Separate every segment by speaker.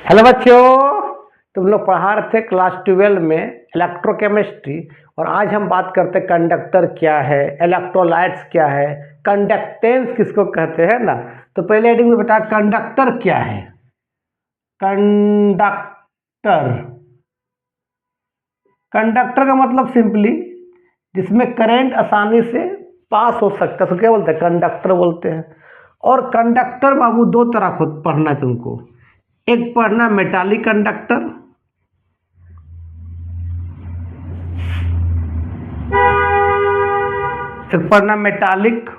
Speaker 1: Hello बच्चों, तुम लोग पढ़ा रहे थे क्लास 12 में इलेक्ट्रोकेमिस्ट्री। और आज हम बात करते हैं कंडक्टर क्या है, इलेक्ट्रोलाइट्स क्या है, कंडक्टेंस किसको कहते हैं ना। तो पहले हेडिंग में बता कंडक्टर क्या है। कंडक्टर कंडक्टर का मतलब सिंपली जिसमें करंट आसानी से पास हो सकता है, तो क्या बोलते हैं, कंडक्टर बोलते हैं। और कंडक्टर बाबू दो तरह को पढ़ना है तुमको। एक पढ़ना मेटालिक कंडक्टर, एक पढ़ना मेटालिक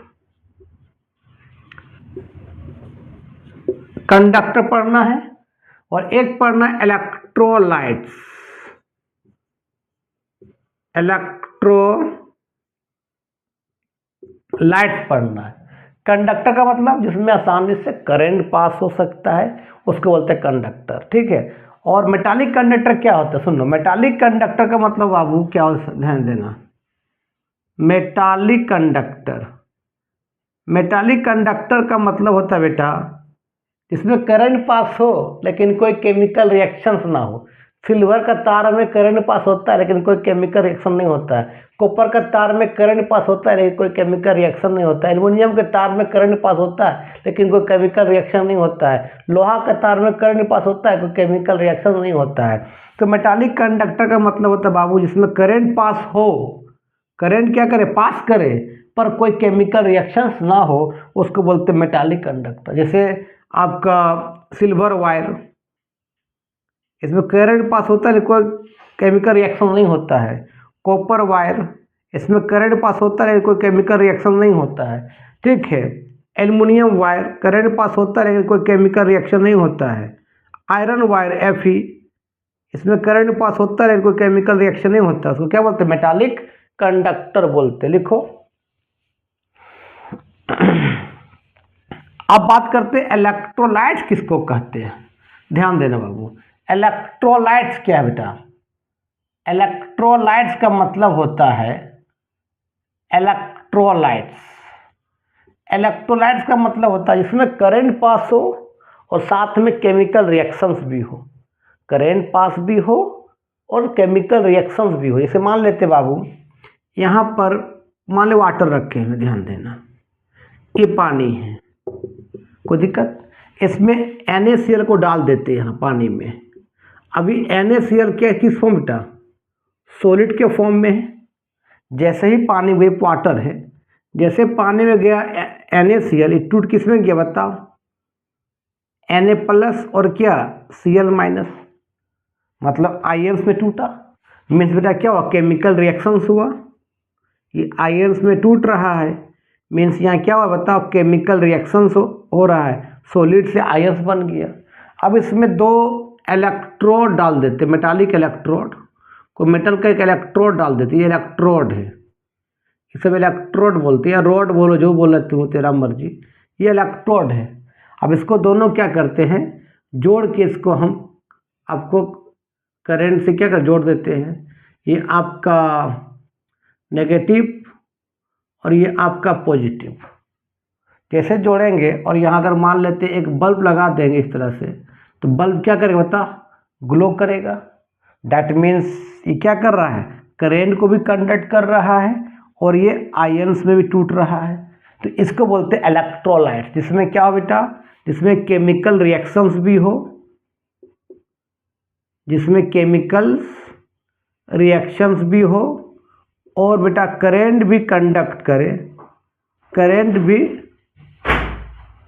Speaker 1: कंडक्टर पढ़ना है, और एक पढ़ना इलेक्ट्रोलाइट्स पढ़ना है। कंडक्टर का मतलब जिसमें आसानी से करंट पास हो सकता है, उसको बोलते हैं कंडक्टर, ठीक है। और मेटालिक कंडक्टर क्या होता है, सुनो। मेटालिक कंडक्टर का मतलब बाबू क्या होता है, ध्यान देना। मेटालिक कंडक्टर का मतलब होता है बेटा जिसमें करंट पास हो लेकिन कोई केमिकल रिएक्शंस ना हो। सिल्वर का तार में करंट पास होता है लेकिन कोई केमिकल रिएक्शन नहीं होता है। कॉपर का तार में करंट पास होता है लेकिन कोई केमिकल रिएक्शन नहीं होता है। एल्युमिनियम के तार में करंट पास होता है लेकिन कोई केमिकल रिएक्शन नहीं होता है। लोहा का तार में करंट पास होता है, कोई केमिकल रिएक्शन नहीं होता है। तो मेटालिक कंडक्टर का मतलब होता है बाबू जिसमें करंट पास हो, करंट क्या करे, पास करे, पर कोई केमिकल रिएक्शंस ना हो, उसको बोलते हैं मेटालिक कंडक्टर। जैसे आपका सिल्वर वायर, इसमें करंट पास होता है लेकिन कोई केमिकल रिएक्शन नहीं होता है। कॉपर वायर, इसमें करंट पास होता है लेकिन कोई केमिकल रिएक्शन नहीं होता है, ठीक है। एल्युमिनियम वायर, करंट पास होता है लेकिन कोई केमिकल रिएक्शन नहीं होता है। आयरन वायर Fe, इसमें करंट पास होता है लेकिन कोई केमिकल रिएक्शन नहीं होता, उसको क्या बोलते हैं, मेटालिक कंडक्टर बोलते हैं। लिखो। अब बात करते हैं इलेक्ट्रोलाइट्स किसको कहते हैं। ध्यान देना बाबू, इलेक्ट्रोलाइट्स क्या है बेटा। इलेक्ट्रोलाइट्स का मतलब होता है इलेक्ट्रोलाइट्स इलेक्ट्रोलाइट्स का मतलब होता है जिसमें करंट पास हो और साथ में केमिकल रिएक्शंस भी हो। करंट पास भी हो और केमिकल रिएक्शंस भी हो। जैसे मान लेते बाबू, यहाँ पर मान लो वाटर रखे हैं, ध्यान देना, ये पानी है, कोई दिक्कत, इसमें NaCl को डाल देते हैं यहाँ पानी में। अभी NaCl क्या किस फॉर्म बेटा, सॉलिड के फॉर्म में है। जैसे ही पानी वेप वाटर है, जैसे पानी में गया NaCl, ये टूट किस में गया बताओ, Na प्लस और क्या Cl माइनस, मतलब आयंस में टूटा। मीन्स बेटा क्या हुआ, केमिकल रिएक्शंस हुआ। ये आयंस में टूट रहा है, मीन्स यहाँ क्या हुआ बताओ, केमिकल रिएक्शंस हो रहा है, सॉलिड से आयंस बन गया। अब इसमें दो इलेक्ट्रोड डाल देते, मेटालिक इलेक्ट्रोड को, मेटल का एक इलेक्ट्रोड डाल देते, ये इलेक्ट्रोड है, ये सब इलेक्ट्रोड बोलते हैं, या रोड बोलो, जो बोला तुम तेरा मर्जी, ये इलेक्ट्रोड है। अब इसको दोनों क्या करते हैं, जोड़ के इसको हम आपको करंट से क्या कर जोड़ देते हैं। ये आपका नेगेटिव और ये आपका पॉजिटिव, कैसे जोड़ेंगे। और यहाँ अगर मान लेते एक बल्ब लगा देंगे इस तरह से, तो बल्ब क्या करेगा बता, ग्लो करेगा। दैट मीन्स ये क्या कर रहा है, करेंट को भी कंडक्ट कर रहा है और ये आयंस में भी टूट रहा है। तो इसको बोलते हैं इलेक्ट्रोलाइट, जिसमें क्या हो बेटा, जिसमें केमिकल रिएक्शंस भी हो, जिसमें केमिकल्स रिएक्शंस भी हो, और बेटा करंट भी कंडक्ट करे, करंट भी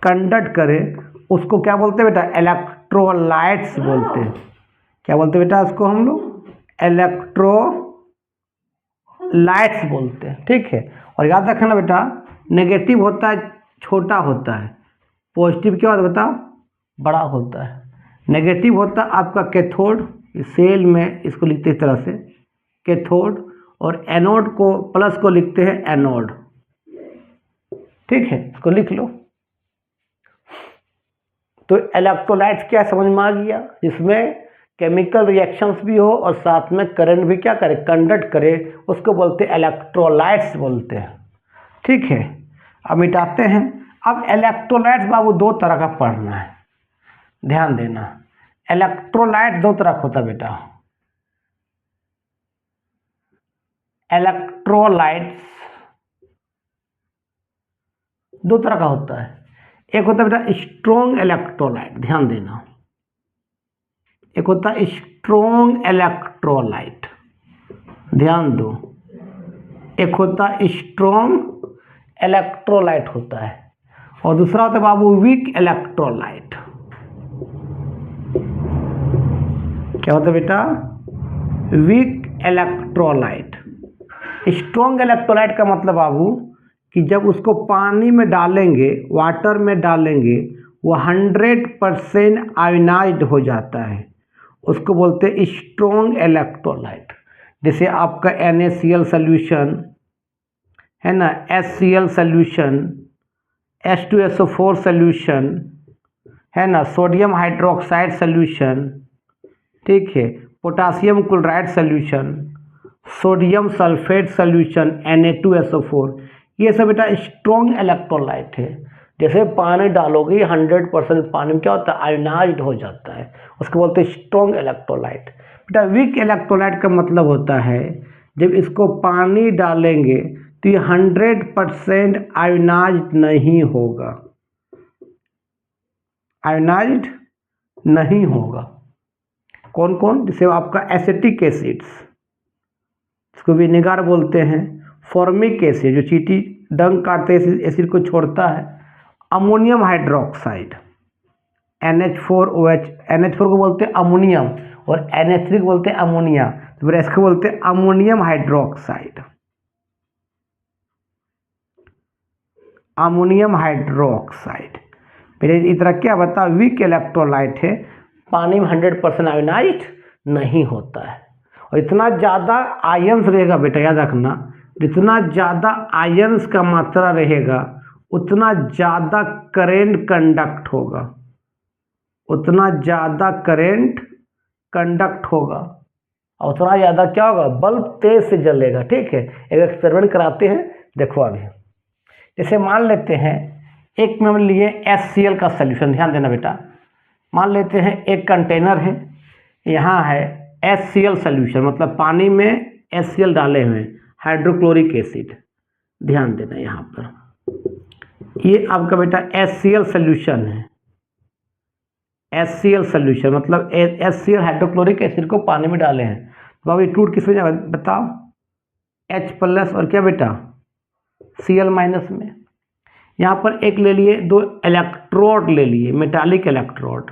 Speaker 1: कंडक्ट करे, उसको क्या बोलते हैं बेटा, इलेक्ट्रोलाइट्स बोलते हैं। क्या बोलते हैं बेटा उसको हम लोग, इलेक्ट्रोलाइट्स बोलते हैं, ठीक है। और याद रखना बेटा, नेगेटिव होता है छोटा होता है, पॉजिटिव क्या होता है बताओ, बड़ा होता है। नेगेटिव होता है आपका कैथोड, सेल में इसको लिखते हैं इस तरह से कैथोड, और एनोड को, प्लस को लिखते हैं एनोड, ठीक है, इसको लिख लो। तो इलेक्ट्रोलाइट्स क्या समझ में आ गया, जिसमें केमिकल रिएक्शंस भी हो और साथ में करंट भी क्या करे, कंडक्ट करे, उसको बोलते हैं इलेक्ट्रोलाइट्स बोलते हैं, ठीक है। अब मिटाते हैं। अब इलेक्ट्रोलाइट्स बाबू दो तरह का पढ़ना है, ध्यान देना। इलेक्ट्रोलाइट दो तरह का होता है बेटा। इलेक्ट्रोलाइट्स दो तरह का होता है। एक होता है बेटा स्ट्रॉन्ग इलेक्ट्रोलाइट, ध्यान देना, एक होता है स्ट्रॉन्ग इलेक्ट्रोलाइट, ध्यान दो, एक होता है स्ट्रॉन्ग इलेक्ट्रोलाइट होता है, और दूसरा होता है बाबू वीक इलेक्ट्रोलाइट। क्या होता है बेटा? Weak electrolyte. स्ट्रॉन्ग इलेक्ट्रोलाइट का मतलब बाबू कि जब उसको पानी में डालेंगे, वाटर में डालेंगे, वो 100% आयोनाइज्ड हो जाता है, उसको बोलते हैं स्ट्रॉन्ग इलेक्ट्रोलाइट। जैसे आपका NaCl सोल्यूशन है ना, HCl सोल्यूशन, H2SO4 सोल्यूशन है ना, सोडियम हाइड्रोक्साइड सोल्यूशन, ठीक है, potassium chloride solution, sodium sulphate solution Na2SO4, ये सब बेटा स्ट्रॉन्ग इलेक्ट्रोलाइट है। जैसे पानी डालोगे 100% पानी में क्या होता है? आयोनाइज्ड हो जाता है, उसको बोलते हैं स्ट्रॉन्ग इलेक्ट्रोलाइट। बेटा वीक इलेक्ट्रोलाइट का मतलब होता है जब इसको पानी डालेंगे तो ये 100% आयोनाइज्ड नहीं होगा, आयोनाइज्ड नहीं होगा। कौन कौन? जैसे आपका एसिटिक एसिड्स, इसको विनेगर बोलते हैं, फॉर्मिक एसिड जो चींटी डंक काटते एसिड को छोड़ता है, अमोनियम हाइड्रोक्साइड NH4OH, NH4 को बोलते हैं अमोनियम और NH3 को बोलते हैं अमोनिया, तो फिर इसको बोलते हैं अमोनियम हाइड्रोक्साइड, अमोनियम हाइड्रोक्साइड। फिर इस तरह क्या बता, वीक इलेक्ट्रोलाइट है, पानी में 100% आयोनाइज्ड नहीं होता है, और इतना ज़्यादा आयंस रहेगा बेटा, याद रखना, जितना ज़्यादा आयंस का मात्रा रहेगा उतना ज़्यादा करेंट कंडक्ट होगा, उतना ज़्यादा करेंट कंडक्ट होगा, और उतना ज़्यादा क्या होगा? बल्ब तेज से जलेगा। ठीक है, एक एक्सपेरिमेंट कराते हैं, देखो अभी। जैसे मान लेते हैं एक में हम लिए HCl का सोल्यूशन, ध्यान देना बेटा, मान लेते हैं एक कंटेनर है, यहाँ है HCl सोल्यूशन, मतलब पानी में HCl डाले हुए हैं, हाइड्रोक्लोरिक एसिड, ध्यान देना यहाँ पर, ये आपका बेटा HCl सोल्यूशन है, HCl सोल्यूशन मतलब HCl हाइड्रोक्लोरिक एसिड को पानी में डाले हैं, तो अब ये टूट किस में जाएगा बताओ? H+ और क्या बेटा? Cl- में। यहाँ पर एक ले लिए, दो इलेक्ट्रोड ले लिए, मेटालिक इलेक्ट्रोड,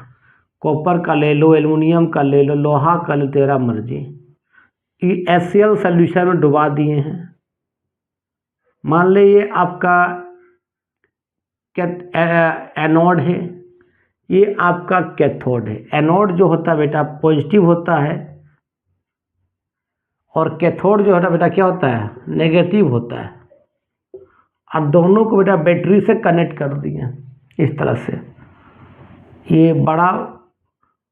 Speaker 1: कॉपर का ले लो, एल्युमिनियम का ले लो, लोहा का ले, तेरा मर्जी, ये HCl सोल्यूशन में डुबा दिए हैं। मान लीजिए आपका एनोड है, ये आपका कैथोड है। एनोड जो होता है बेटा पॉजिटिव होता है, और कैथोड जो होता है बेटा क्या होता है? नेगेटिव होता है। अब दोनों को बेटा बैटरी से कनेक्ट कर दिए इस तरह से, ये बड़ा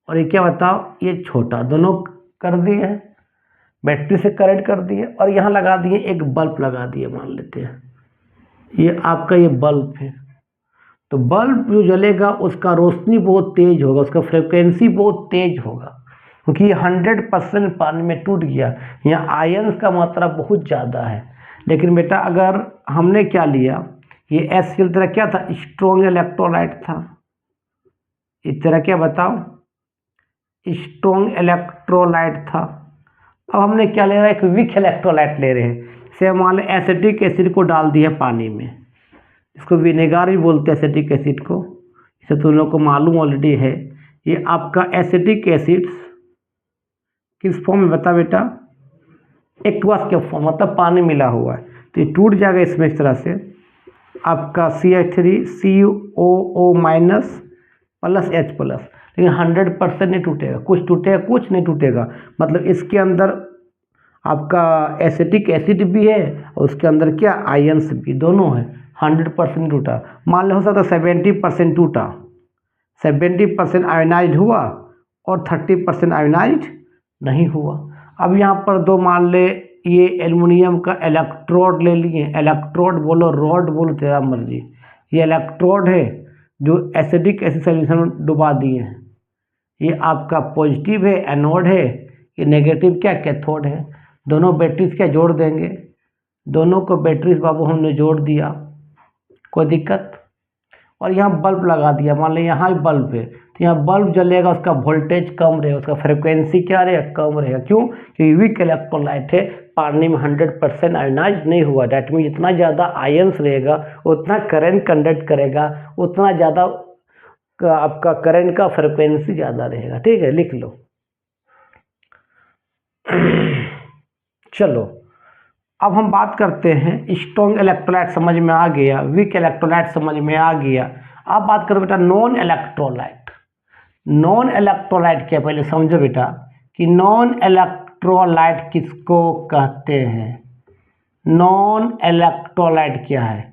Speaker 1: और ये क्या बताओ, ये छोटा, दोनों कर दिए हैं, बैटरी से कनेक्ट कर दिए, और यहाँ लगा दिए एक बल्ब लगा दिए, मान लेते हैं ये आपका ये बल्ब है, तो बल्ब जो जलेगा उसका रोशनी बहुत तेज होगा, उसका फ्रिक्वेंसी बहुत तेज होगा, क्योंकि ये 100% पानी में टूट गया, यहाँ आयंस का मात्रा बहुत ज़्यादा है। लेकिन बेटा अगर हमने क्या लिया, ये HCl तरह क्या था? स्ट्रॉन्ग इलेक्ट्रोलाइट था, इस तरह क्या बताओ? स्ट्रॉन्ग इलेक्ट्रोलाइट था। अब हमने क्या ले रहा है? एक वीक इलेक्ट्रोलाइट ले रहे हैं। से मान लो एसिटिक एसिड को डाल दिया पानी में, इसको विनेगर भी बोलते हैं एसिटिक एसिड को, इसे तुम लोग को मालूम ऑलरेडी है। ये आपका एसिटिक एसिड किस फॉर्म में बता बेटा? एक्वस के फॉर्म, मतलब पानी मिला हुआ है, तो ये टूट जाएगा इसमें इस तरह से, आपका CH3COO- प्लस H+, लेकिन 100% नहीं टूटेगा, कुछ टूटेगा कुछ नहीं टूटेगा, मतलब इसके अंदर आपका एसिटिक एसिड भी है और उसके अंदर क्या आयंस भी, दोनों है, 100% टूटा। मान लो हो सकता 70% टूटा, 70% आयोनाइज हुआ और 30% आयोनाइज नहीं हुआ। अब यहाँ पर दो मान ले, ये एल्युमिनियम का इलेक्ट्रोड ले लिए, इलेक्ट्रोड बोलो रॉड बोलो तेरा मर्जी, ये इलेक्ट्रोड है जो एसिडिक एसिड सोल्यूशन में डुबा दिए हैं, ये आपका पॉजिटिव है एनोड है, ये नेगेटिव क्या कैथोड है। दोनों बैटरीज क्या जोड़ देंगे, दोनों को बैटरीज बाबू हमने जोड़ दिया, कोई दिक्कत। और यहाँ बल्ब लगा दिया, मान लो यहाँ भी बल्ब है तो यहाँ बल्ब जलेगा, उसका वोल्टेज कम रहेगा, उसका फ्रिक्वेंसी क्या रहेगा, कम रहेगा। क्यों? क्योंकि वीक इलेक्ट्रोलाइट है, पानी में 100% आयोनाइज नहीं हुआ। डैट मीन जितना ज़्यादा आयंस रहेगा उतना करंट कंडक्ट करेगा, उतना ज़्यादा आपका करंट का फ्रिक्वेंसी ज़्यादा रहेगा। ठीक है, लिख लो। चलो अब हम बात करते हैं, स्ट्रॉन्ग इलेक्ट्रोलाइट समझ में आ गया, वीक इलेक्ट्रोलाइट समझ में आ गया। अब बात करो बेटा नॉन इलेक्ट्रोलाइट। नॉन इलेक्ट्रोलाइट क्या, पहले समझो बेटा कि नॉन इलेक्ट्रोलाइट किसको कहते हैं। नॉन इलेक्ट्रोलाइट क्या है?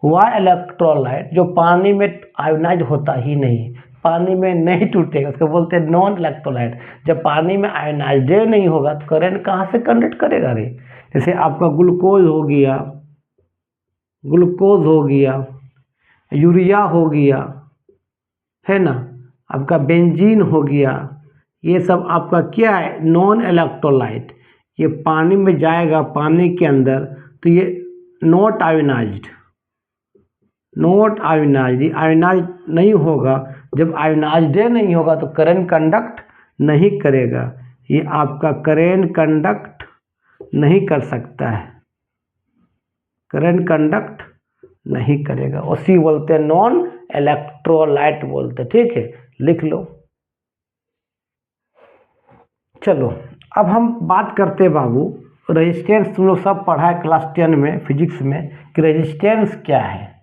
Speaker 1: वह इलेक्ट्रोलाइट जो पानी में आयोनाइज होता ही नहीं, पानी में नहीं टूटेगा, उसको बोलते हैं नॉन इलेक्ट्रोलाइट। जब पानी में आयोनाइज नहीं होगा तो करंट कहाँ से कंडक्ट करेगा रे। जैसे आपका ग्लूकोज हो गया, ग्लूकोज हो गया, यूरिया हो गया, है ना, आपका बेंजीन हो गया, ये सब आपका क्या है, नॉन इलेक्ट्रोलाइट। ये पानी में जाएगा, पानी के अंदर, तो ये not ionized, not ionized, ionize नहीं होगा। जब आयोनाइज्ड नहीं होगा तो करंट कंडक्ट नहीं करेगा, ये आपका करंट कंडक्ट नहीं कर सकता है, करंट कंडक्ट नहीं करेगा, उसी बोलते हैं नॉन इलेक्ट्रोलाइट बोलते हैं। ठीक है, लिख लो। चलो अब हम बात करते हैं बाबू रेजिस्टेंस। तुम लोग सब पढ़ा है क्लास 10 में फिजिक्स में कि रेजिस्टेंस क्या है।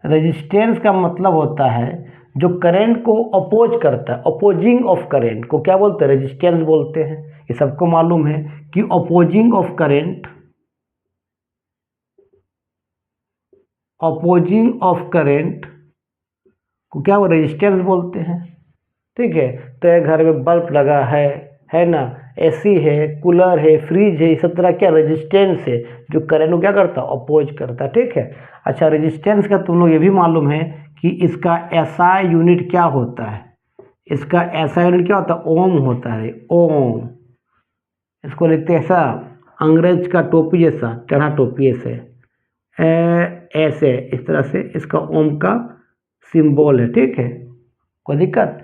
Speaker 1: रेजिस्टेंस का मतलब होता है जो करंट को अपोज करता है, अपोजिंग ऑफ करंट को क्या बोलते हैं, रेजिस्टेंस बोलते हैं। ये सबको मालूम है कि opposing of current, opposing of current को क्या वो रेजिस्टेंस बोलते हैं। ठीक है, तो ये घर में बल्ब लगा है ना, एसी है, कूलर है, फ्रिज है, इस तरह क्या रेजिस्टेंस है जो करंट को क्या करता है, अपोज करता है। ठीक है, अच्छा रेजिस्टेंस का तुम लोग ये भी मालूम है कि इसका एसआई यूनिट क्या होता है, इसका एसआई यूनिट क्या होता है, ओम होता है, ओम। इसको लिखते हैं ऐसा, अंग्रेज का टोपी जैसा, टेढ़ा टोपी ऐसे ऐसे, इस तरह से इसका ओम का सिंबल है। ठीक है, कोई दिक्कत।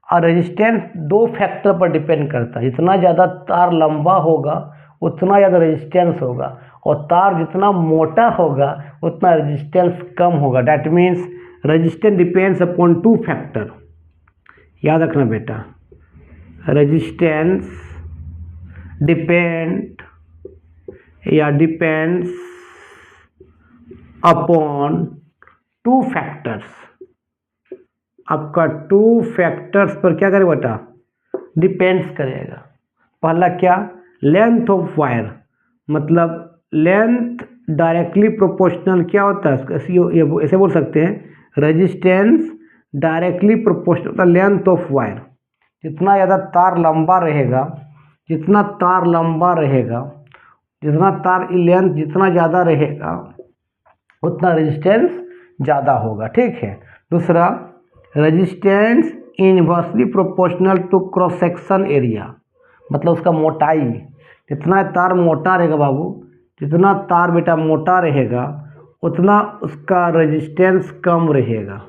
Speaker 1: और रेजिस्टेंस दो फैक्टर पर डिपेंड करता है, जितना ज़्यादा तार लंबा होगा उतना ज़्यादा रेजिस्टेंस होगा, और तार जितना मोटा होगा उतना रेजिस्टेंस कम होगा। That means resistance depends upon two factor, याद रखना बेटा, रेजिस्टेंस डिपेंड या डिपेंड्स अपॉन टू फैक्टर्स। आपका टू फैक्टर्स पर क्या करेगा बेटा, डिपेंड्स करेगा। पहला क्या, लेंथ ऑफ वायर, मतलब लेंथ डायरेक्टली प्रोपोर्शनल क्या होता है, ऐसे बोल सकते हैं resistance directly proportional length of wire. जितना ज़्यादा तार लंबा रहेगा, जितना तार लंबा रहेगा, जितना तार लेंथ जितना ज़्यादा रहेगा उतना रेजिस्टेंस ज़्यादा होगा। ठीक है, दूसरा resistance inversely proportional to cross section area, मतलब उसका मोटाई, जितना तार मोटा रहेगा बाबू, जितना तार बेटा मोटा रहेगा उतना उसका रेजिस्टेंस कम रहेगा।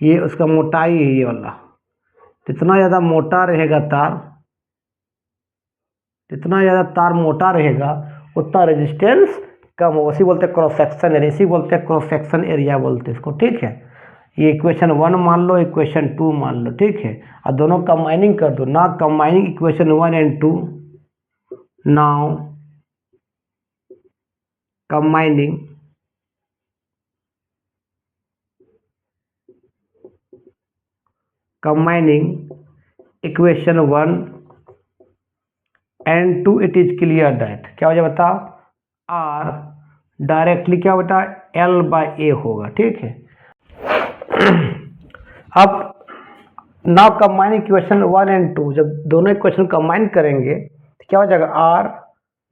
Speaker 1: ये उसका मोटाई है ये वाला, जितना ज़्यादा मोटा रहेगा तार, जितना ज़्यादा तार मोटा रहेगा उतना रेजिस्टेंस कम हो, उसी बोलते हैं क्रॉस सेक्शन एरिया, इसी बोलते हैं क्रॉस सेक्शन एरिया बोलते हैं इसको। ठीक है, ये इक्वेशन 1 मान लो, इक्वेशन 2 मान लो। ठीक है, और दोनों कंबाइनिंग कर दो ना, combining equation 1 and 2, now combining equation 1 and 2, it is clear that क्या हो जाए बता, आर डायरेक्टली क्या बेटा L/A होगा। ठीक है, अब नाउ कंबाइनिंग इक्वेशन 1 एंड 2, जब दोनों इक्वेशन कंबाइन करेंगे तो क्या हो जाएगा, आर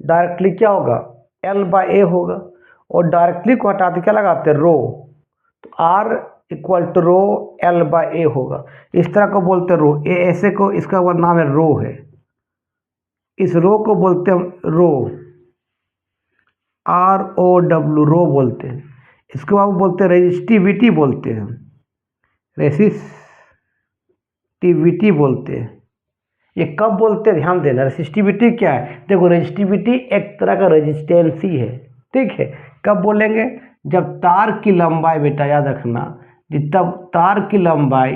Speaker 1: डायरेक्टली क्या होगा, L/A होगा, और डायरेक्टली को हटाते क्या लगाते हैं, रो। तो R equal to rho L by A होगा। इस तरह को बोलते हैं रो, ए ऐसे को, इसका वो नाम है रो है। इस रो को बोलते हैं रो, आर ओ डब्ल्यू, रो बोलते हैं। इसको आप बोलते हैं रेजिस्टिविटी बोलते हैं, रेसिस्टिविटी बोलते हैं। ये कब बोलते हैं ध्यान देना। रेसिस्टिविटी क्या है, देखो रेजिस्टिविटी एक तरह का रेजिस्टेंस ही है, ठीक है। कब बोलेंगे, जब तार की लंबाई, बेटा याद रखना, तब तार की लंबाई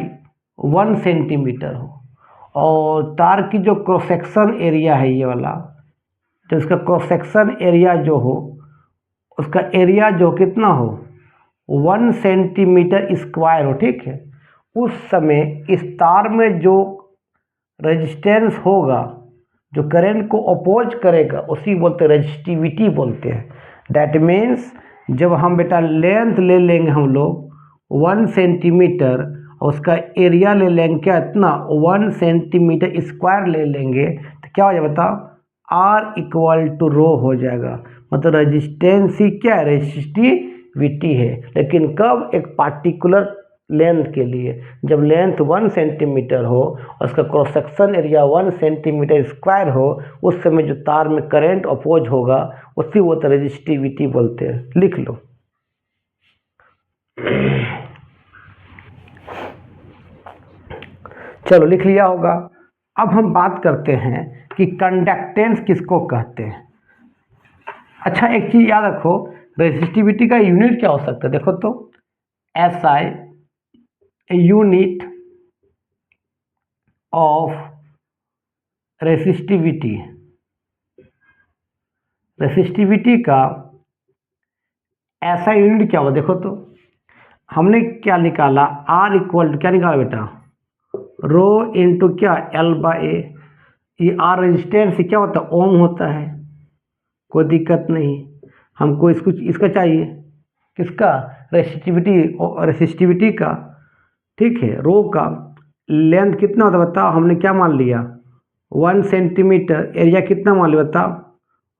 Speaker 1: 1 सेंटीमीटर हो और तार की जो क्रॉस सेक्शन एरिया है ये वाला, तो इसका क्रॉस सेक्शन एरिया जो हो, उसका एरिया जो कितना हो 1 सेंटीमीटर स्क्वायर हो, ठीक है। उस समय इस तार में जो रेजिस्टेंस होगा, जो करंट को अपोज करेगा, उसी बोलते हैं रेजिस्टिविटी बोलते हैं। दैट मीन्स जब हम बेटा लेंथ ले लेंगे हम लोग 1 सेंटीमीटर और उसका एरिया ले लेंगे क्या, इतना 1 सेंटीमीटर स्क्वायर ले लेंगे, तो क्या हो जाएगा बताओ, आर इक्वल टू रो हो जाएगा। मतलब रेजिस्टेंस ही क्या है, रेजिस्टिविटी है। लेकिन कब, एक पार्टिकुलर लेंथ के लिए। जब लेंथ 1 सेंटीमीटर हो और उसका cross section area 1 centimetre square हो, उस समय जो तार में करंट अपोज होगा उसी वो रेजिस्टिविटी बोलते हैं। लिख लो। चलो लिख लिया होगा। अब हम बात करते हैं कि कंडक्टेंस किसको कहते हैं। अच्छा एक चीज याद रखो, रेजिस्टिविटी का यूनिट क्या हो सकता है, देखो तो SI unit of resistivity. Resistivity का ऐसा यूनिट क्या होगा, देखो तो हमने क्या निकाला, R इक्वल टू क्या निकाला बेटा, रो इंटू क्या L बाय ए। ये R रेजिस्टेंस क्या होता है, ओम होता है, कोई दिक्कत नहीं। हमको इसका चाहिए, किसका, रेसिस्टिविटी का, ठीक है। रो का लेंथ कितना होता है बताओ, हमने क्या मान लिया 1 सेंटीमीटर, एरिया कितना मान लिया बताओ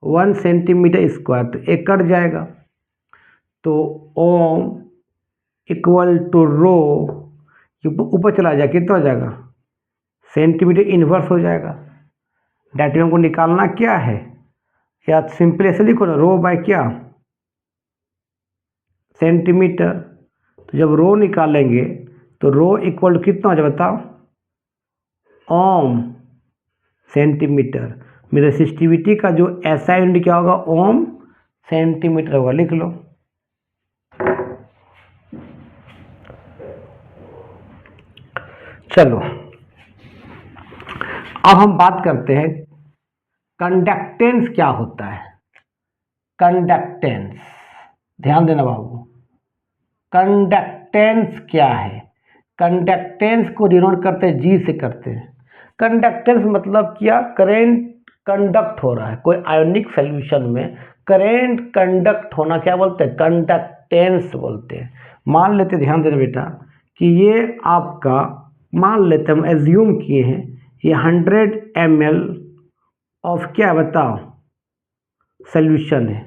Speaker 1: 1 सेंटीमीटर स्क्वायर, तो एक कट जाएगा, तो ओम इक्वल टू रो, ऊपर चला जाए कितना हो जाएगा, सेंटीमीटर इन्वर्स हो जाएगा। डेट हमको निकालना क्या है, या सिंपल ऐसे लिखो ना, रो बाय क्या, सेंटीमीटर। तो जब रो निकालेंगे तो रो इक्वल टू कितना हो जाए बताओ, ओम सेंटीमीटर। मेरे रेसिस्टिविटी का जो ऐसा यूनिट क्या होगा, ओम सेंटीमीटर होगा। लिख लो। चलो अब हम बात करते हैं कंडक्टेंस क्या होता है। कंडक्टेंस, ध्यान देना बाबू, कंडक्टेंस क्या है। कंडक्टेंस को डिनोट करते हैं जी से करते हैं। कंडक्टेंस मतलब क्या, करंट कंडक्ट हो रहा है, कोई आयोनिक सॉल्यूशन में करंट कंडक्ट होना क्या बोलते हैं, कंडक्टेंस बोलते हैं। मान लेते, ध्यान देना बेटा, कि ये आपका, मान लेते हम एज्यूम किए हैं ये 100 ml ऑफ क्या बताओ सॉल्यूशन है,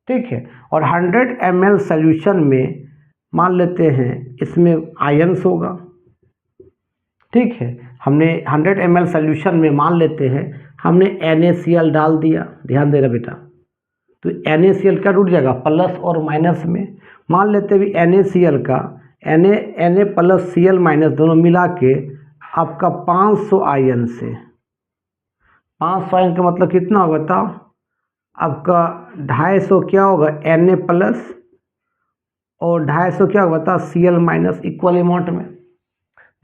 Speaker 1: ठीक है। और 100 ml सॉल्यूशन में मान लेते हैं इसमें आयंस होगा, ठीक है। हमने 100 ml सॉल्यूशन में मान लेते हैं हमने NaCl डाल दिया, ध्यान देना बेटा, तो NaCl का टूट जाएगा प्लस और माइनस में। मान लेते भी NaCl का Na प्लस Cl माइनस दोनों मिला के आपका 500 आयन से, 500 आयन का मतलब कितना होगा बताओ, आपका 250 क्या होगा Na प्लस और 250 क्या होगा बताओ Cl माइनस, इक्वल अमाउंट में।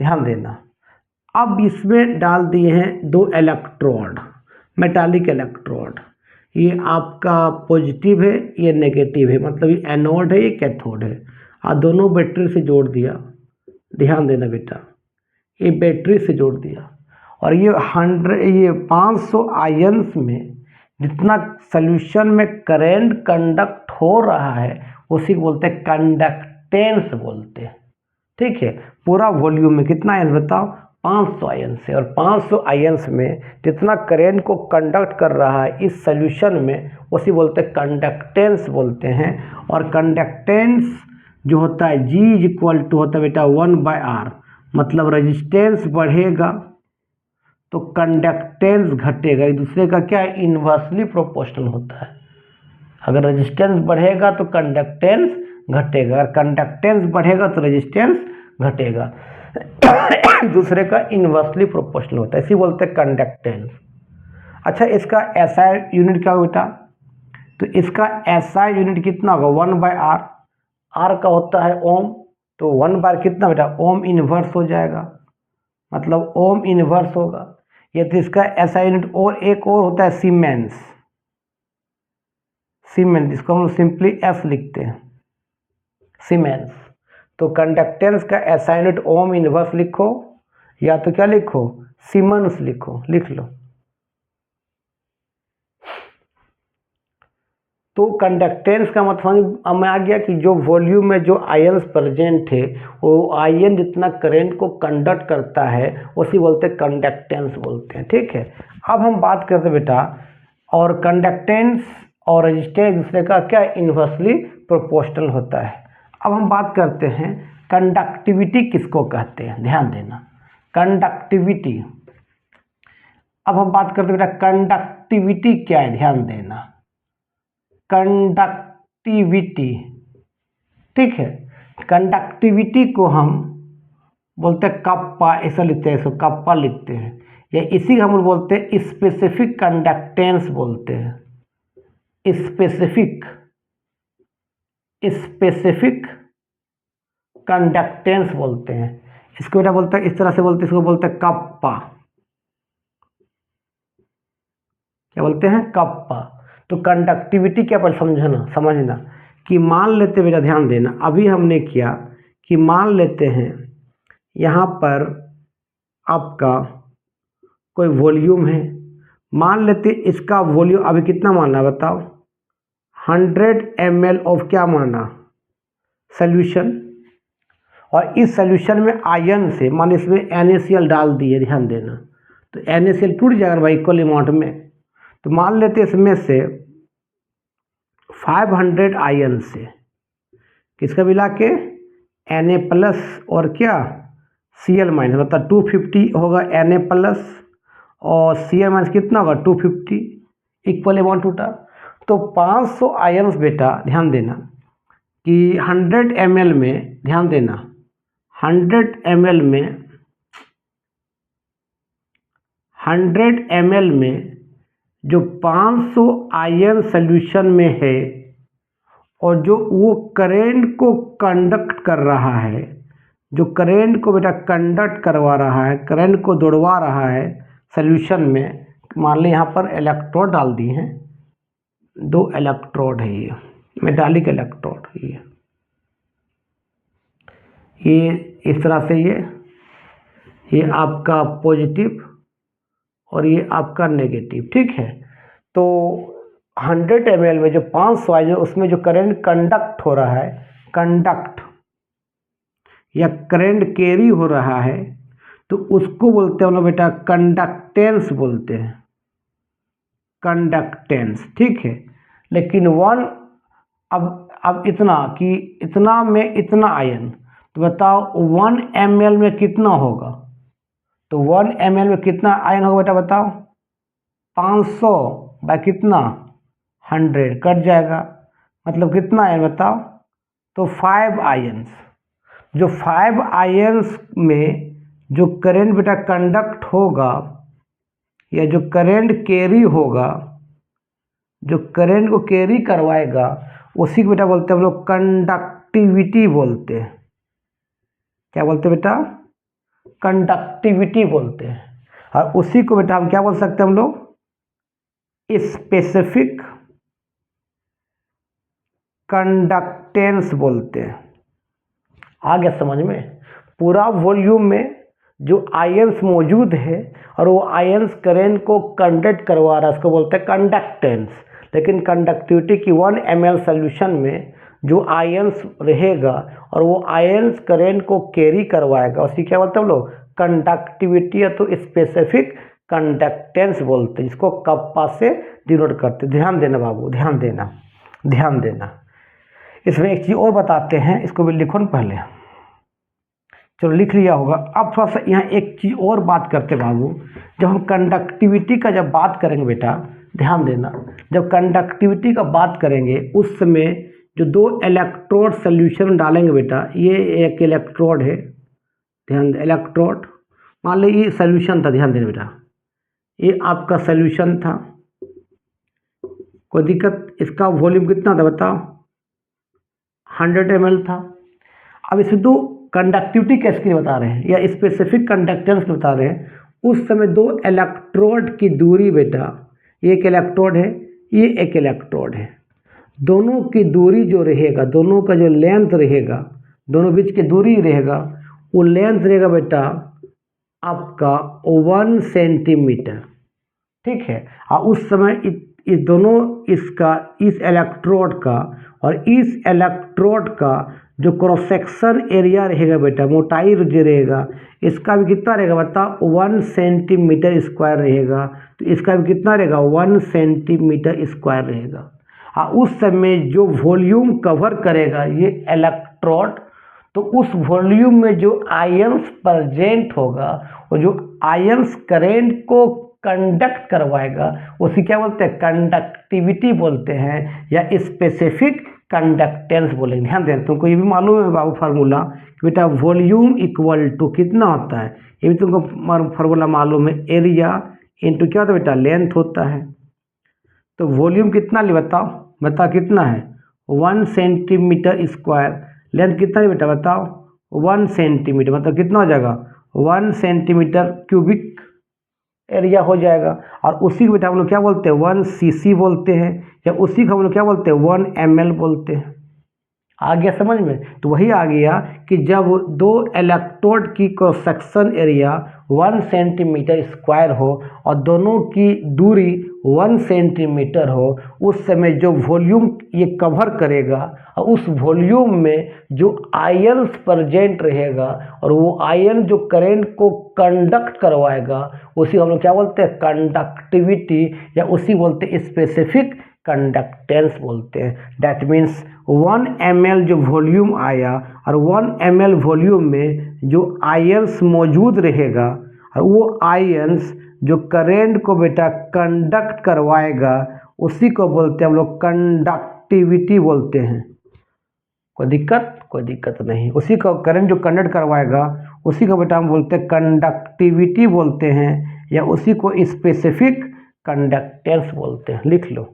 Speaker 1: ध्यान देना, अब इसमें डाल दिए हैं 2 इलेक्ट्रोड, मेटालिक इलेक्ट्रोड। ये आपका पॉजिटिव है, ये नेगेटिव है, मतलब ये एनोड है, ये कैथोड है। और दोनों बैटरी से जोड़ दिया, ध्यान देना बेटा, ये बैटरी से जोड़ दिया। और ये 500 आयंस में जितना सॉल्यूशन में करंट कंडक्ट हो रहा है उसी को बोलते हैं कंडक्टेंस बोलते हैं, ठीक है। पूरा वॉल्यूम में कितना आयंस बताओ, 500 आयंस है, और 500 आयंस में जितना करंट को कंडक्ट कर रहा है इस सॉल्यूशन में उसी बोलते हैं कंडक्टेंस बोलते हैं। और कंडक्टेंस जो होता है G इज इक्वल टू होता है बेटा 1/R, मतलब रेजिस्टेंस बढ़ेगा तो कंडक्टेंस घटेगा। एक दूसरे का क्या इन्वर्सली प्रोपोर्शनल होता है। अगर रेजिस्टेंस बढ़ेगा तो कंडक्टेंस घटेगा, अगर कंडक्टेंस बढ़ेगा तो रेजिस्टेंस घटेगा। दूसरे का इन्वर्सली प्रोपोर्शनल होता है, इसी बोलते हैं कंडक्टेंस। अच्छा, इसका एसआई यूनिट क्या होगा बेटा? तो इसका एसआई यूनिट कितना होगा? 1/R। आर का होता है ओम, तो 1/R कितना बेटा? ओम इनवर्स हो जाएगा, मतलब ओम इनवर्स होगा। ये तो इसका एसआई यूनिट। और एक और होता है सीमेंस, सीमेंस जिसको हम सिंपली एस लिखते हैं, सीमेंस। तो कंडक्टेंस का एसआई यूनिट ओम इनवर्स लिखो, या तो क्या लिखो? सीमेंस लिखो, लिख लो। तो कंडक्टेंस का मतलब हमें आ गया कि जो वॉल्यूम में जो आयन्स प्रेजेंट है वो आयन जितना करंट को कंडक्ट करता है उसी बोलते हैं कंडक्टेंस बोलते हैं। ठीक है, अब हम बात करते हैं बेटा, और कंडक्टेंस और रेजिस्टेंस दूसरे का क्या इन्वर्सली प्रोपोर्शनल होता है। अब हम बात करते हैं कंडक्टिविटी किसको कहते हैं, ध्यान देना। कंडक्टिविटी, अब हम बात करते हैं बेटा कंडक्टिविटी क्या है, ध्यान देना। कंडक्टिविटी, ठीक है, कंडक्टिविटी को हम बोलते हैं कप्पा, ऐसा लिखते हैं, इसको कप्पा लिखते हैं, या इसी हम बोलते हैं स्पेसिफिक कंडक्टेंस बोलते हैं। स्पेसिफिक, स्पेसिफिक कंडक्टेंस बोलते हैं इसको, बेटा बोलते हैं, इस तरह से बोलते हैं, इसको बोलते हैं कप्पा। क्या बोलते हैं? कप्पा। तो कंडक्टिविटी क्या पर समझना कि मान लेते, बेटा ध्यान देना, अभी हमने किया कि मान लेते हैं यहाँ पर आपका कोई वॉल्यूम है, मान लेते इसका वॉल्यूम अभी कितना माना बताओ? 100 ml ऑफ क्या माना? सॉल्यूशन। और इस सॉल्यूशन में आयन से मान इसमें NaCl डाल दिए, ध्यान देना, तो NaCl टूट जाएगा भाई इक्वल अमाउंट में। तो मान लेते इसमें से 500 आयन से किसका मिला के Na प्लस और क्या Cl माइनस, मतलब 250 होगा Na प्लस और Cl माइनस कितना होगा 250, इक्वल अमाउंट टूटा। तो 500 आयन्स बेटा ध्यान देना कि 100 ml में, ध्यान देना 100 ml में, 100 ml में जो 500 आयन सॉल्यूशन में है और जो वो करेंट को कंडक्ट कर रहा है, जो करेंट को बेटा कंडक्ट करवा रहा है, करंट को दौड़वा रहा है सॉल्यूशन में, मान ली यहाँ पर इलेक्ट्रोड डाल दिए हैं, 2 इलेक्ट्रोड है, ये मेटालिक इलेक्ट्रोड है, ये इस तरह से, ये आपका पॉजिटिव और ये आपका नेगेटिव। ठीक है, तो 100 ml में जो 500 आयन उसमें जो करंट कंडक्ट हो रहा है, कंडक्ट या करंट कैरी हो रहा है, तो उसको बोलते हैं हम लोग बेटा कंडक्टेंस बोलते हैं, कंडक्टेंस। ठीक है, लेकिन अब इतना कि इतना में इतना आयन, तो बताओ 1 ml में कितना होगा? तो 1 ml में कितना आयन होगा बेटा बताओ? 500 बाय कितना 100 कट जाएगा, मतलब कितना आयन बताओ? तो 5 आयन्स। जो 5 आयन्स में जो करंट बेटा कंडक्ट होगा या जो करंट कैरी होगा, जो करंट को कैरी करवाएगा, उसी को बेटा बोलते हैं हम लोग कंडक्टिविटी बोलते हैं। क्या बोलते हैं बेटा? कंडक्टिविटी बोलते हैं। और उसी को बेटा हम क्या बोल सकते हैं हम लोग? स्पेसिफिक कंडक्टेंस बोलते हैं। आ गया समझ में? पूरा वॉल्यूम में जो आयन्स मौजूद है और वो आयन्स करंट को कंडक्ट करवा रहा है, उसको बोलते हैं कंडक्टेंस। लेकिन कंडक्टिविटी की 1 ml सॉल्यूशन में जो आयन्स रहेगा और वो आयन्स करंट को कैरी करवाएगा, उसी क्या बोलते हैं हम लोग? कंडक्टिविटी, या तो स्पेसिफिक कंडक्टेंस बोलते हैं, जिसको कप्पा से डिनोट करते हैं। ध्यान देना बाबू, ध्यान देना, ध्यान देना। इसमें एक चीज़ और बताते हैं, इसको भी लिखो ना पहले। चलो लिख लिया होगा। अब थोड़ा सा यहाँ एक चीज़ और बात करते बाबू, जब हम कंडक्टिविटी का जब बात करेंगे बेटा, ध्यान देना, जब कंडक्टिविटी का बात करेंगे उस समय जो दो इलेक्ट्रोड सोल्यूशन डालेंगे बेटा, ये एक इलेक्ट्रोड है, ध्यान दे, इलेक्ट्रोड, मान लो ये सोल्यूशन था, ध्यान देना बेटा, ये आपका सोल्यूशन था, कोई दिक्कत, इसका वॉल्यूम कितना था बताओ, 100 ml था। अब इसमें दो कंडक्टिविटी कैसे लिए बता रहे हैं या स्पेसिफिक कंडक्टेंस बता रहे हैं, उस समय दो इलेक्ट्रोड की दूरी बेटा, ये एक इलेक्ट्रोड है, ये एक इलेक्ट्रोड है, दोनों की दूरी जो रहेगा, दोनों का जो लेंथ रहेगा, दोनों बीच की दूरी रहेगा, वो लेंथ रहेगा बेटा आपका 1 सेंटीमीटर, ठीक है। और उस समय इस दोनों, इसका, इस इलेक्ट्रोड का और इस इलेक्ट्रोड का जो क्रॉस सेक्शन एरिया रहेगा बेटा, मोटाई जो रहेगा, इसका भी कितना रहेगा बता, 1 सेंटीमीटर स्क्वायर रहेगा, तो इसका भी कितना रहेगा, 1 सेंटीमीटर स्क्वायर रहेगा। हाँ, उस समय जो वॉल्यूम कवर करेगा ये इलेक्ट्रोड, तो उस वॉल्यूम में जो आयंस प्रेजेंट होगा, और जो आयंस करेंट को कंडक्ट करवाएगा, उसे क्या बोलते हैं, कंडक्टिविटी बोलते हैं या स्पेसिफिक कंडक्टेंस बोलेंगे। ध्यान दें, तुमको ये भी मालूम है बाबू फार्मूला कि बेटा वॉल्यूम इक्वल टू कितना होता है, ये भी तुमको फार्मूला मालूम है, एरिया इंटू क्या होता है बेटा, लेंथ होता है। तो वॉल्यूम कितना ले बताओ, बताओ कितना है, 1 सेंटीमीटर स्क्वायर, लेंथ कितना है बेटा बताओ, 1 सेंटीमीटर, मतलब कितना हो जाएगा, 1 सेंटीमीटर क्यूबिक एरिया हो जाएगा। और उसी को बेटा हम लोग क्या बोलते हैं, 1 cc बोलते हैं, या उसी को हम लोग क्या बोलते हैं, 1 ml बोलते हैं। आ गया समझ में? तो वही आ गया कि जब दो इलेक्ट्रोड की cross section area 1 centimetre square हो और दोनों की दूरी 1 सेंटीमीटर हो, उस समय जो वॉल्यूम ये कवर करेगा, और उस वॉल्यूम में जो आयन्स प्रेजेंट रहेगा और वो आयन जो करंट को कंडक्ट करवाएगा, उसी हम लोग क्या बोलते हैं, कंडक्टिविटी, या उसी बोलते हैं स्पेसिफिक कंडक्टेंस बोलते हैं। दैट मीन्स 1 ml जो वॉल्यूम आया, और 1 ml वॉल्यूम में जो आयंस मौजूद रहेगा, और वो आयंस जो करंट को बेटा कंडक्ट करवाएगा, उसी को बोलते हैं हम लोग कंडक्टिविटी बोलते हैं। कोई दिक्कत? कोई दिक्कत नहीं। उसी को करंट जो कंडक्ट करवाएगा, उसी को बेटा हम बोलते हैं कंडक्टिविटी बोलते हैं, या उसी को स्पेसिफिक कंडक्टेंस बोलते हैं। लिख लो।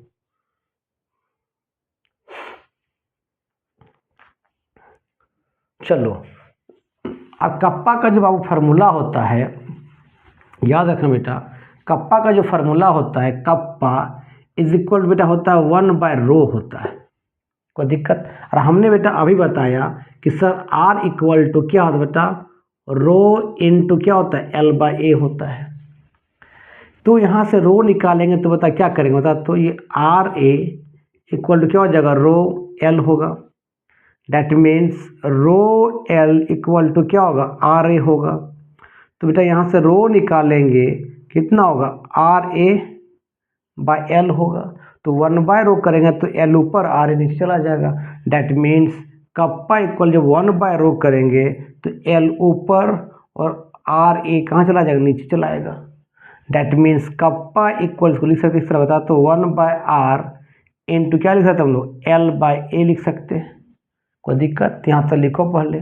Speaker 1: चलो, अब कप्पा का जो बाबू फार्मूला होता है, याद रखना बेटा, कप्पा का जो फार्मूला होता है, कप्पा इज इक्वल बेटा होता है 1/ρ होता है। कोई दिक्कत? और हमने बेटा अभी बताया कि सर R इक्वल टू क्या होता है बेटा, रो इंटू क्या होता है, L/A होता है। तो यहाँ से रो निकालेंगे तो बता क्या करेंगे बता, तो ये RA इक्वल टू क्या हो जाएगा, रो L होगा। That means rho L equal to क्या होगा, आर ए होगा। तो बेटा यहाँ से रो निकालेंगे कितना होगा, आर ए बाय एल होगा। तो 1/ρ करेंगे तो एल ऊपर आर ए नीचे चला जाएगा। डैट मीन्स कप्पा इक्वल जब 1/ρ करेंगे तो एल ऊपर और आर ए कहाँ चला जाएगा, नीचे चला जाएगा। डैट मीन्स कप्पा इक्वल को लिख सकते इस तरह बता, तो 1/r इंटू क्या लिख सकते हम लोग, L/A लिख सकते हैं। कोई दिक्कत? यहाँ से लिखो पहले।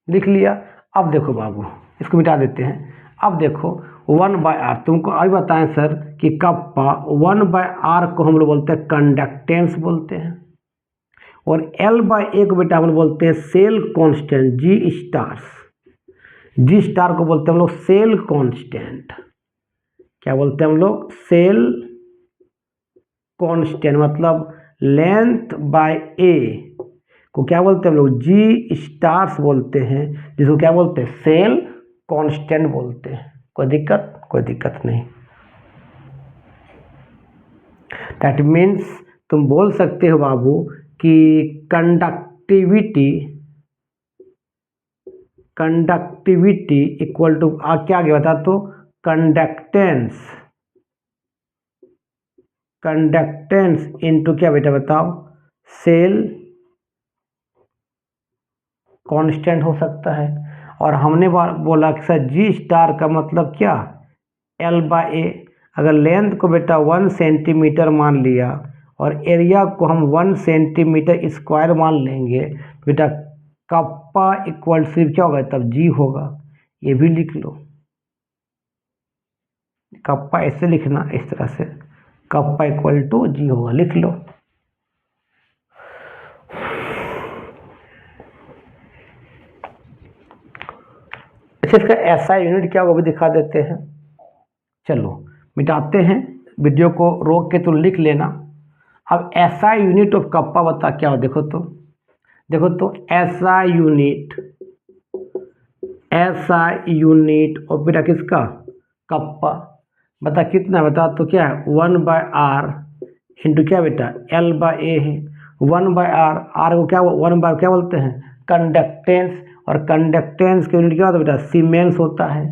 Speaker 1: लिख लिया। अब देखो बाबू, इसको मिटा देते हैं। अब देखो 1/r, तुमको अभी बताएं सर कि कप्पा 1/r को हम लोग बोलते हैं कंडक्टेंस बोलते हैं, और L/A को बेटा हम लोग बोलते हैं सेल कांस्टेंट, जी स्टार को बोलते हैं हम लोग सेल कांस्टेंट। क्या बोलते हैं हम लोग, सेल कांस्टेंट, मतलब लेंथ बाय ए को क्या बोलते हैं हम लोग, जी स्टार्स बोलते हैं, जिसको क्या बोलते हैं, सेल कांस्टेंट बोलते हैं। कोई दिक्कत? कोई दिक्कत नहीं। दैट मीन्स तुम बोल सकते हो बाबू कि कंडक्टिविटी इक्वल टू क्या गया बता, तो कंडक्टेंस कंडक्टेंस इनटू क्या बेटा बताओ, सेल कांस्टेंट हो सकता है। और हमने बोला कि सर जी स्टार का मतलब क्या, L/A। अगर लेंथ को बेटा 1 सेंटीमीटर मान लिया और एरिया को हम 1 सेंटीमीटर स्क्वायर मान लेंगे, बेटा कप्पा इक्वल सिर्फ क्या होगा, तब जी होगा। ये भी लिख लो, कप्पा ऐसे लिखना, इस तरह से कप्पा इक्वल टू जी होगा, लिख लो। अच्छा, इसका ऐसा यूनिट क्या होगा भी दिखा देते हैं। चलो मिटाते हैं, वीडियो को रोक के तुम लिख लेना। अब ऐसा यूनिट ऑफ कप्पा बता क्या हो, देखो तो ऐसा यूनिट और बेटा किसका, कप्पा, बता कितना, बता तो क्या है 1/r इंटू क्या बेटा L/A है। 1/r, आर को क्या 1/r क्या बोलते हैं, कंडक्टेंस, और कंडक्टेंस के यूनिट क्या होता है बेटा, सीमेंस होता है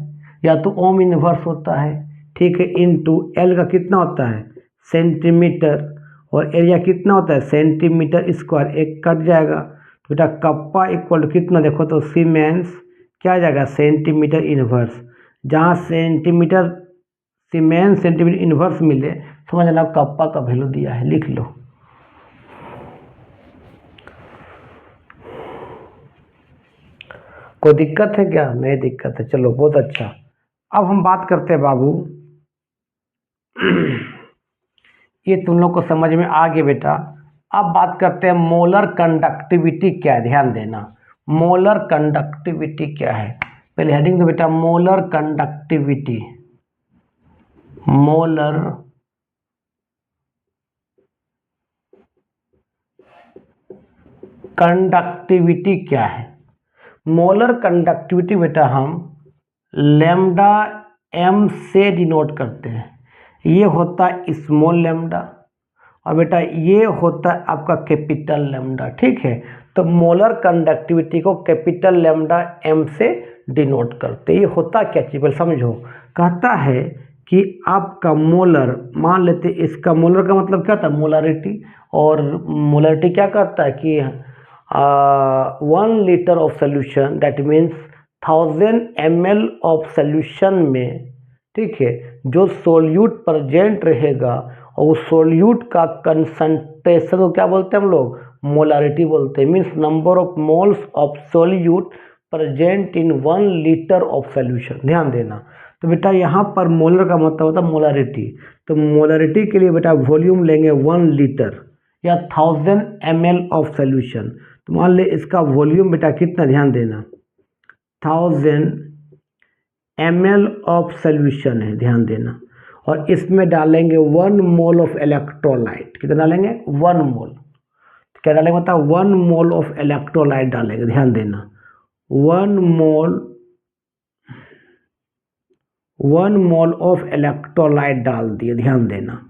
Speaker 1: या तो ओम इनवर्स होता है, ठीक है। इनटू एल का कितना होता है, सेंटीमीटर, और एरिया कितना होता है, सेंटीमीटर स्क्वायर, एक कट जाएगा तो बेटा कप्पा इक्वल कितना, देखो तो सीमेंस क्या आ जाएगा, सेंटीमीटर इनवर्स। जहाँ सेंटीमीटर सीमेंस सेंटीमीटर इनवर्स मिले, समझ लो कप्पा का वैल्यू दिया है, लिख लो। कोई दिक्कत है क्या, नहीं दिक्कत है, चलो बहुत अच्छा। अब हम बात करते हैं बाबू, ये तुम लोग को समझ में आ गया बेटा। अब बात करते हैं मोलर कंडक्टिविटी क्या है, ध्यान देना, मोलर कंडक्टिविटी क्या है। पहले हेडिंग दो बेटा, मोलर कंडक्टिविटी। मोलर कंडक्टिविटी क्या है। मोलर कंडक्टिविटी बेटा हम लैम्डा m से डिनोट करते हैं। ये होता है स्मॉल लैम्डा और बेटा ये होता है आपका कैपिटल लैम्डा, ठीक है। तो मोलर कंडक्टिविटी को कैपिटल लैम्डा m से डिनोट करते हैं। ये होता क्या चीज, पहले समझो। कहता है कि आपका मोलर, मान लेते इसका मोलर का मतलब क्या था, मोलारिटी, और मोलारिटी क्या कहता है कि 1 litre of solution, that means 1000 ml of solution में, ठीक है, जो सोल्यूट प्रेजेंट रहेगा और उस सोल्यूट का कंसंट्रेशन को क्या बोलते हैं हम लोग, मोलारिटी बोलते हैं। Means number of moles of solute present in 1 litre of solution, ध्यान देना। तो बेटा यहाँ पर मोलर का मतलब होता है मोलारिटी। तो मोलारिटी के लिए बेटा वॉल्यूम लेंगे 1 लीटर या 1000 ml ऑफ सोल्यूशन। तो मान ले इसका वॉल्यूम बेटा कितना, ध्यान देना, 1000 ml ऑफ सोल्यूशन है, ध्यान देना। और इसमें डालेंगे 1 मोल ऑफ इलेक्ट्रोलाइट। कितना डालेंगे, 1 मोल। क्या डालेंगे बता, 1 मोल ऑफ इलेक्ट्रोलाइट डालेंगे, ध्यान देना। 1 मोल ऑफ इलेक्ट्रोलाइट डाल दिए, ध्यान देना।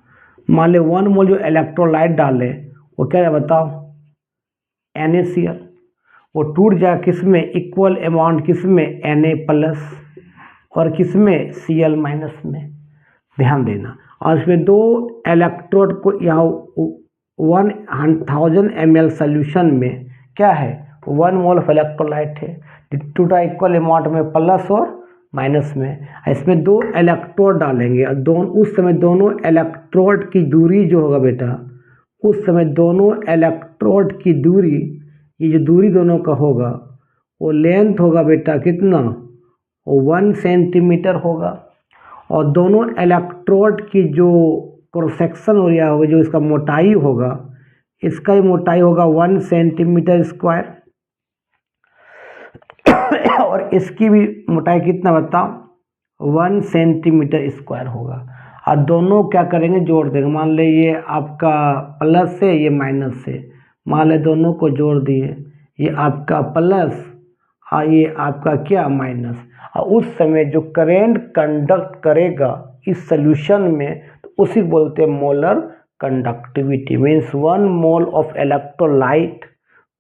Speaker 1: मान ले 1 मोल जो इलेक्ट्रोलाइट डाले वो क्या है बताओ, NaCl। वो टूट जाए किस में, इक्वल अमाउंट किस में, Na प्लस और किस में, Cl माइनस में, ध्यान देना। और इसमें 2 इलेक्ट्रोड को यहाँ 1000 ml सोल्यूशन में क्या है, 1 मोल ऑफ इलेक्ट्रोलाइट है, टूटा इक्वल अमाउंट में प्लस और माइनस में। इसमें 2 इलेक्ट्रोड डालेंगे और उस समय दोनों इलेक्ट्रोड की दूरी जो होगा बेटा, उस समय दोनों इलेक्ट्रोड की दूरी, ये जो दूरी दोनों का होगा वो लेंथ होगा बेटा कितना, 1 सेंटीमीटर होगा। और दोनों इलेक्ट्रोड की जो क्रॉस सेक्शन एरिया होगा, जो इसका मोटाई होगा, इसका ही मोटाई होगा 1 सेंटीमीटर स्क्वायर और इसकी भी मोटाई कितना बताओ, 1 सेंटीमीटर स्क्वायर होगा। और दोनों क्या करेंगे, जोड़ देंगे। मान ले ये आपका प्लस है, ये माइनस है, मान ले दोनों को जोड़ दिए, ये आपका प्लस और ये आपका क्या, माइनस। और उस समय जो करंट कंडक्ट करेगा इस सोल्यूशन में, तो उसी बोलते हैं molar conductivity. Means 1 mole of electrolyte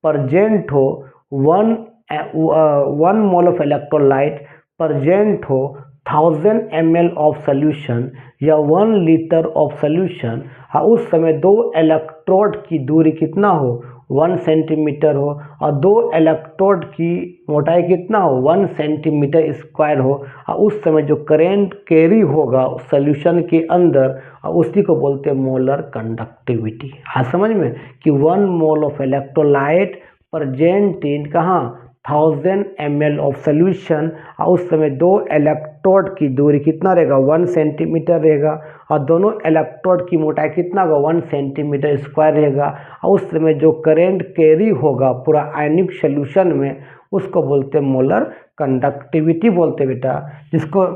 Speaker 1: present हो, 1 मोल ऑफ इलेक्ट्रोलाइट प्रेजेंट हो 1000 ml ऑफ सोल्यूशन या 1 लीटर ऑफ सोल्यूशन। हाँ उस समय दो इलेक्ट्रोड की दूरी कितना हो 1 सेंटीमीटर हो और दो इलेक्ट्रोड की मोटाई कितना हो 1 सेंटीमीटर स्क्वायर हो और उस समय जो करंट कैरी होगा सॉल्यूशन के अंदर उसी को बोलते हैं मोलर कंडक्टिविटी। हाँ समझ में कि 1 mole of electrolyte present in कहाँ 1000 ml ऑफ सोल्यूशन और उस समय दो इलेक्ट्रोड की दूरी कितना रहेगा 1 सेंटीमीटर रहेगा और दोनों इलेक्ट्रोड की मोटाई कितना होगा 1 सेंटीमीटर स्क्वायर रहेगा और उस समय जो करंट कैरी होगा पूरा आयनिक सोल्यूशन में उसको बोलते हैं मोलर कंडक्टिविटी बोलते बेटा, जिसको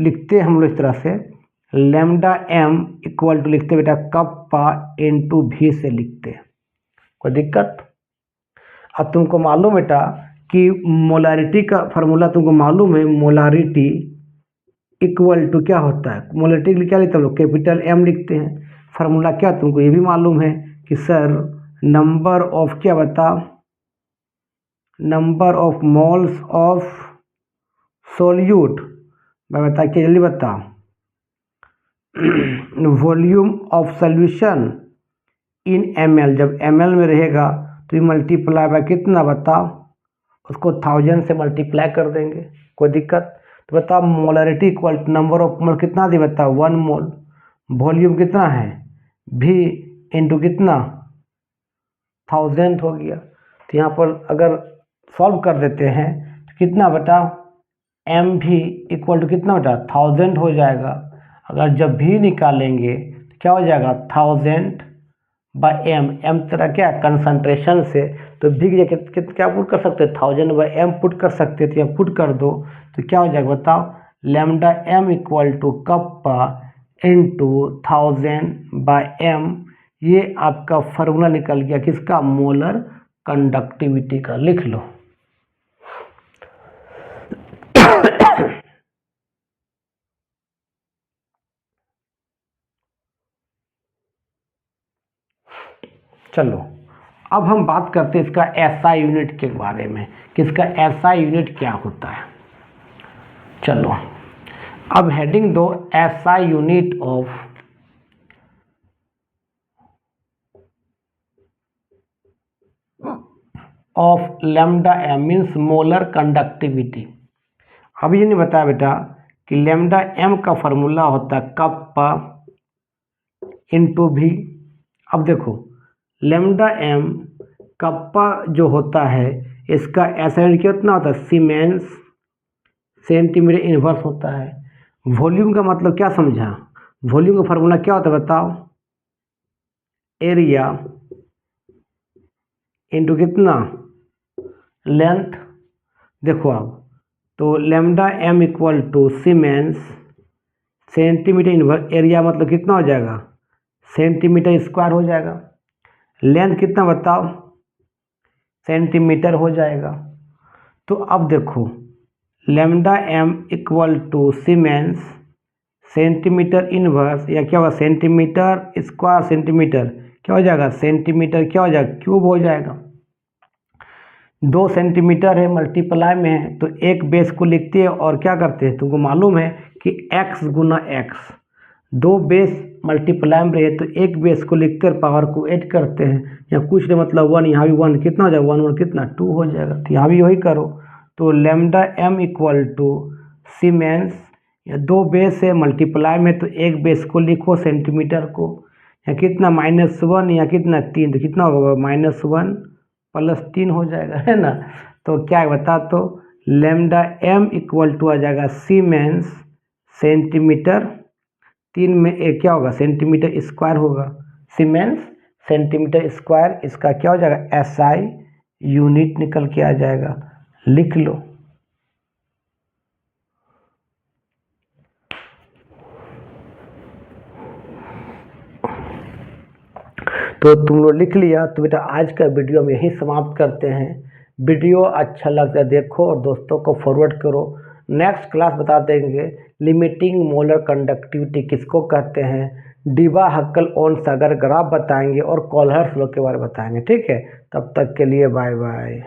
Speaker 1: लिखते हैं हम लोग इस तरह से लैम्डा m इक्वल टू लिखते बेटा कप्पा इंटू भी से लिखते हैं। कोई दिक्कत? अब तुमको मालूम बेटा कि मोलारिटी का फार्मूला तुमको मालूम है, मोलारिटी इक्वल टू क्या होता है, मोलारिटी के लिए क्या लिखते हैं हम लोग कैपिटल M लिखते हैं। फार्मूला क्या तुमको ये भी मालूम है कि सर नंबर ऑफ क्या बता number of moles of solute मैं बता क्या जल्दी बता volume of solution in ml, जब ml में रहेगा तो ये मल्टीप्लाई बाय कितना बताओ, उसको 1000 से मल्टीप्लाई कर देंगे। कोई दिक्कत? तो बताओ molarity equal to number of mole कितना दे बताओ 1 मोल, वॉल्यूम कितना है v इंटू कितना 1000 हो गया। तो यहाँ पर अगर सॉल्व कर देते हैं तो कितना बताओ एम भी इक्वल टू कितना बेटा 1000 हो जाएगा। अगर जब भी निकालेंगे तो क्या हो जाएगा 1000 बाय एम तरह क्या कंसंट्रेशन से, तो भी क्या पुट कर सकते हैं 1000 बाय एम पुट कर सकते थे, यहाँ पुट कर दो तो क्या हो जाएगा बताओ lambda M equal to kappa into 1000 by M. ये आपका फार्मूला निकल गया किसका मोलर कंडक्टिविटी का, लिख लो। चलो अब हम बात करते हैं इसका एसआई यूनिट के बारे में कि इसका एसआई यूनिट क्या होता है। चलो अब हेडिंग दो SI unit of lambda M means molar conductivity. अब ये नहीं बताया बेटा कि लैम्डा एम का फॉर्मूला होता है कप्पा इंटू भी। अब देखो लैम्डा एम कप्पा जो होता है इसका एसआई यूनिट कितना होता है सीमेंस सेंटीमीटर इनवर्स होता है। वॉल्यूम का मतलब क्या समझा, वॉल्यूम का फार्मूला क्या होता है बताओ एरिया इंटू कितना लेंथ। देखो अब तो lambda M equal to siemens centimetre inverse, area मतलब कितना हो जाएगा सेंटीमीटर स्क्वायर हो जाएगा, लेंथ कितना बताओ सेंटीमीटर हो जाएगा। तो अब देखो lambda M equal to siemens centimetre inverse या क्या होगा सेंटीमीटर स्क्वायर सेंटीमीटर क्या हो जाएगा सेंटीमीटर क्या हो जाएगा क्यूब हो जाएगा। 2 सेंटीमीटर है मल्टीप्लाई में है तो एक बेस को लिखते हैं और क्या करते हैं तुमको मालूम है कि x गुना x, 2 बेस मल्टीप्लाई में रहे तो एक बेस को लिखते हैं पावर को ऐड करते हैं, या कुछ नहीं मतलब 1 यहाँ भी 1 कितना हो जाएगा 1 1 कितना 2 हो जाएगा। तो यहाँ भी वही करो तो lambda M equal to siemens या 2 बेस है मल्टीप्लाई में तो एक बेस को लिखो सेंटीमीटर को, या कितना -1 या कितना 3 तो कितना होगा -1 + 3 हो जाएगा है ना। तो क्या बता तो लैम्डा एम इक्वल टू आ जाएगा सीमेंस सेंटीमीटर 3 में एक क्या होगा सेंटीमीटर स्क्वायर होगा, सीमेंस सेंटीमीटर स्क्वायर, इसका क्या हो जाएगा एसआई यूनिट निकल के आ जाएगा, लिख लो। तो तुम लोग लिख लिया तो बेटा आज का वीडियो हम यहीं समाप्त करते हैं। वीडियो अच्छा लगता है देखो और दोस्तों को फॉरवर्ड करो। नेक्स्ट क्लास बता देंगे लिमिटिंग मोलर कंडक्टिविटी किसको कहते हैं, डिबा हक्कल ऑन सागर ग्राफ बताएंगे और कॉलहर्स लॉ के बारे में बताएंगे। ठीक है, तब तक के लिए बाय बाय।